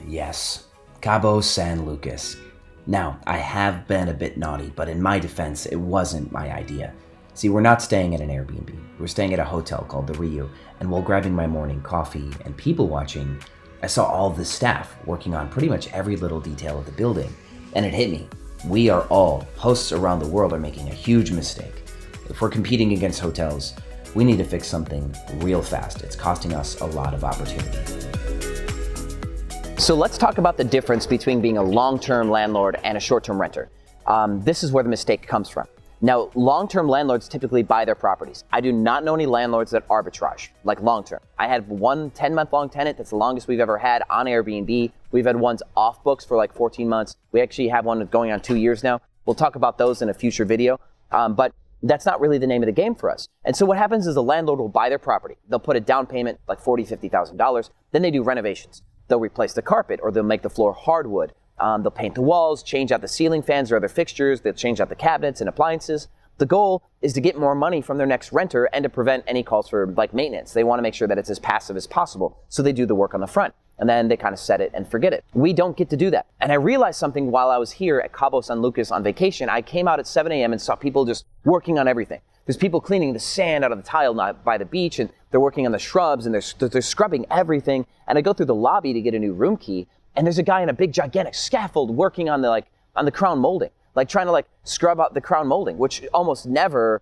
Yes. Cabo San Lucas. Now, I have been a bit naughty, but in my defense, it wasn't my idea. See, we're not staying at an Airbnb. We're staying at a hotel called the Rio, and while grabbing my morning coffee and people watching, I saw all the staff working on pretty much every little detail of the building, and it hit me. We are all, hosts around the world, are making a huge mistake. If we're competing against hotels, we need to fix something real fast. It's costing us a lot of opportunity. So let's talk about the difference between being a long-term landlord and a short-term renter. This is where the mistake comes from. Now, long-term landlords typically buy their properties. I do not know any landlords that arbitrage, like long-term. I had one 10-month-long tenant that's the longest we've ever had on Airbnb. We've had ones off books for like 14 months. We actually have one going on 2 years now. We'll talk about those in a future video. But that's not really the name of the game for us. And so what happens is the landlord will buy their property. They'll put a down payment, like $40,000, $50,000. Then they do renovations. They'll replace the carpet, or they'll make the floor hardwood. They'll paint the walls, change out the ceiling fans or other fixtures. They'll change out the cabinets and appliances. The goal is to get more money from their next renter and to prevent any calls for like maintenance. They want to make sure that it's as passive as possible. So they do the work on the front, and then they kind of set it and forget it. We don't get to do that. And I realized something while I was here at Cabo San Lucas on vacation. I came out at 7 a.m. and saw people just working on everything. There's people cleaning the sand out of the tile by the beach, and they're working on the shrubs, and they're scrubbing everything. And I go through the lobby to get a new room key, and there's a guy in a big gigantic scaffold working on the crown molding, like trying to scrub out the crown molding, which almost never,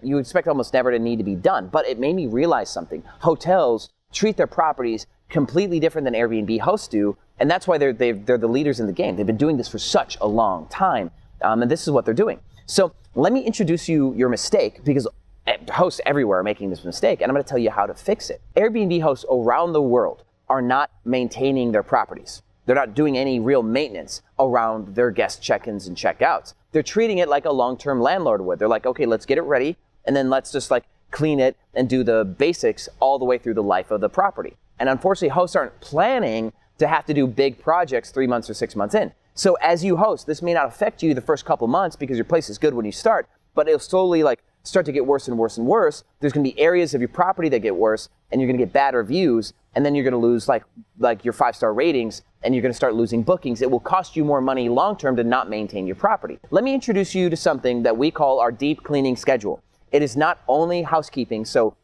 you expect almost never to need to be done. But it made me realize something. Hotels treat their properties completely different than Airbnb hosts do, and that's why they're the leaders in the game. They've been doing this for such a long time, and this is what they're doing. So let me introduce you your mistake, because hosts everywhere are making this mistake, and I'm going to tell you how to fix it. Airbnb hosts around the world are not maintaining their properties. They're not doing any real maintenance around their guest check-ins and check-outs. They're treating it like a long-term landlord would. They're like, okay, let's get it ready, and then let's just clean it and do the basics all the way through the life of the property. And unfortunately, hosts aren't planning to have to do big projects 3 months or 6 months in. So as you host, this may not affect you the first couple months because your place is good when you start, but it'll slowly start to get worse and worse and worse. There's going to be areas of your property that get worse, and you're going to get bad reviews, and then you're going to lose like your 5-star ratings, and you're going to start losing bookings. It will cost you more money long-term to not maintain your property. Let me introduce you to something that we call our deep cleaning schedule. It is not only housekeeping, so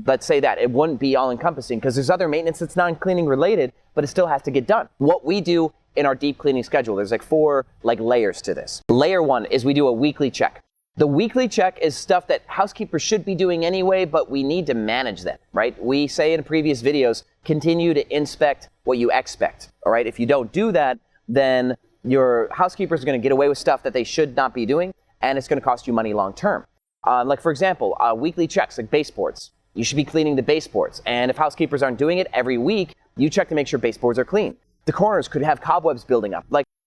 let's say that it wouldn't be all-encompassing because there's other maintenance that's non-cleaning related, but it still has to get done. What we do in our deep cleaning schedule, there's 4 layers to this. Layer 1 is we do a weekly check. The weekly check is stuff that housekeepers should be doing anyway, but we need to manage them, right? We say in previous videos, continue to inspect what you expect, all right? If you don't do that, then your housekeepers are going to get away with stuff that they should not be doing, and it's going to cost you money long term. For example, weekly checks like baseboards. You should be cleaning the baseboards, and if housekeepers aren't doing it every week, you check to make sure baseboards are clean. The corners could have cobwebs building up.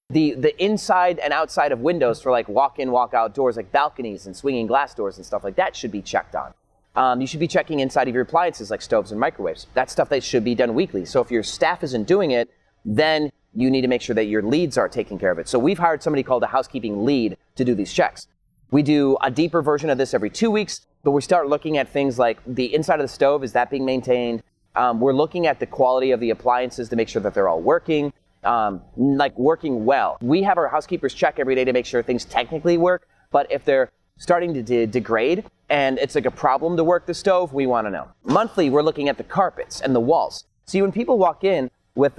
The inside and outside of windows for walk-in, walk-out doors, like balconies and swinging glass doors and stuff like that should be checked on. You should be checking inside of your appliances like stoves and microwaves. That's stuff that should be done weekly. So if your staff isn't doing it, then you need to make sure that your leads are taking care of it. So we've hired somebody called a housekeeping lead to do these checks. We do a deeper version of this every 2 weeks, but we start looking at things like the inside of the stove, is that being maintained? We're looking at the quality of the appliances to make sure that they're all working. Working well. We have our housekeepers check every day to make sure things technically work, but if they're starting to degrade and it's a problem to work the stove, we want to know. Monthly, we're looking at the carpets and the walls. See, when people walk in with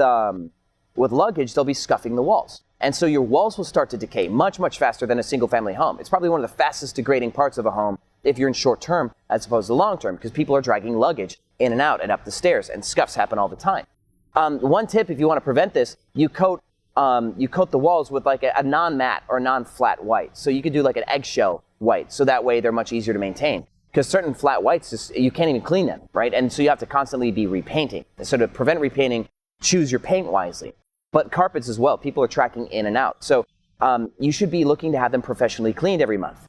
luggage, they'll be scuffing the walls. And so your walls will start to decay much, much faster than a single family home. It's probably one of the fastest degrading parts of a home if you're in short term as opposed to long term, because people are dragging luggage in and out and up the stairs, and scuffs happen all the time. One tip, if you want to prevent this, you coat the walls with a non-matte or non-flat white. So you could do an eggshell white, so that way they're much easier to maintain. Because certain flat whites, you can't even clean them, right? And so you have to constantly be repainting. So to prevent repainting, choose your paint wisely. But carpets as well, people are tracking in and out. So you should be looking to have them professionally cleaned every month.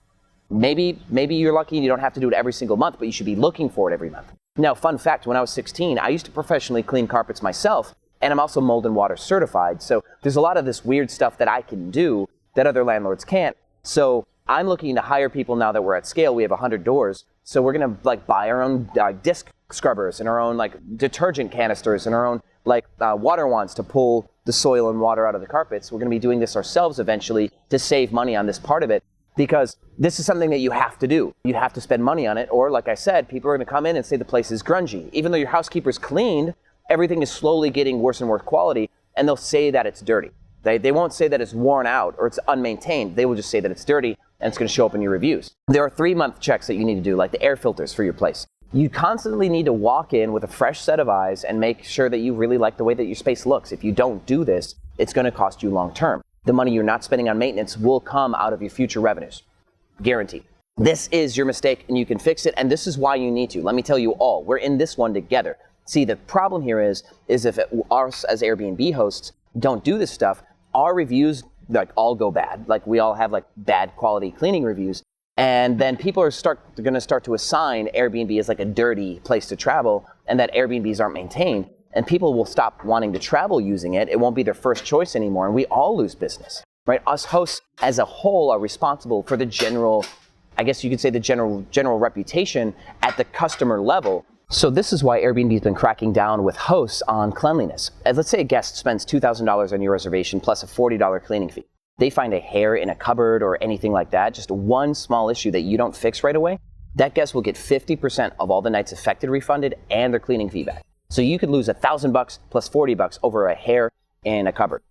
Maybe you're lucky and you don't have to do it every single month, but you should be looking for it every month. Now, fun fact, when I was 16, I used to professionally clean carpets myself, and I'm also mold and water certified. So there's a lot of this weird stuff that I can do that other landlords can't. So I'm looking to hire people now that we're at scale. We have 100 doors. So we're going to buy our own disc scrubbers and our own detergent canisters and our own like water wands to pull the soil and water out of the carpets. We're going to be doing this ourselves eventually to save money on this part of it, because this is something that you have to do. You have to spend money on it, or like I said, people are going to come in and say the place is grungy. Even though your housekeeper's cleaned, everything is slowly getting worse and worse quality, and they'll say that it's dirty. They won't say that it's worn out or it's unmaintained. They will just say that it's dirty, and it's going to show up in your reviews. There are 3-month checks that you need to do, like the air filters for your place. You constantly need to walk in with a fresh set of eyes and make sure that you really like the way that your space looks. If you don't do this, it's going to cost you long term. The money you're not spending on maintenance will come out of your future revenues. Guaranteed. This is your mistake, and you can fix it, and this is why you need to. Let me tell you all, we're in this one together. See, the problem here is if us as Airbnb hosts don't do this stuff, our reviews like all go bad. Like we all have like bad quality cleaning reviews, and then people are going to start to assign Airbnb as like a dirty place to travel, and that Airbnbs aren't maintained, and people will stop wanting to travel using it. It won't be their first choice anymore, and we all lose business, right? Us hosts as a whole are responsible for the general, I guess you could say the general reputation at the customer level. So this is why Airbnb has been cracking down with hosts on cleanliness. As let's say a guest spends $2,000 on your reservation plus a $40 cleaning fee. They find a hair in a cupboard or anything like that, just one small issue that you don't fix right away, that guest will get 50% of all the nights affected refunded and their cleaning fee back. So you could lose $1,000 plus $40 over a hair in a cupboard.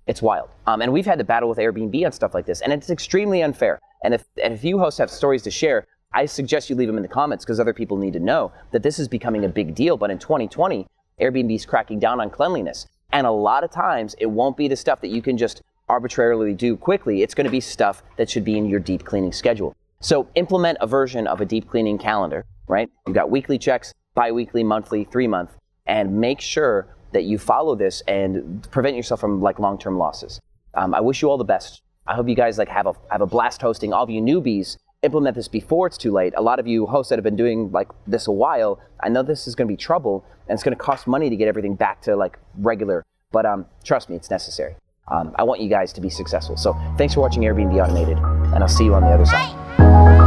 It's wild. And we've had to battle with Airbnb on stuff like this, and it's extremely unfair. And if you hosts have stories to share, I suggest you leave them in the comments, because other people need to know that this is becoming a big deal. But in 2020, Airbnb is cracking down on cleanliness. And a lot of times, it won't be the stuff that you can just arbitrarily do quickly. It's going to be stuff that should be in your deep cleaning schedule. So implement a version of a deep cleaning calendar, right? You've got weekly checks, bi-weekly, monthly, 3-month, and make sure that you follow this and prevent yourself from like long-term losses. I wish you all the best. I hope you guys like have a blast hosting. All of you newbies, implement this before it's too late. A lot of you hosts that have been doing like this a while, I know this is going to be trouble, and it's going to cost money to get everything back to like regular, but trust me, it's necessary. I want you guys to be successful. So thanks for watching Airbnb Automated, and I'll see you on the other side.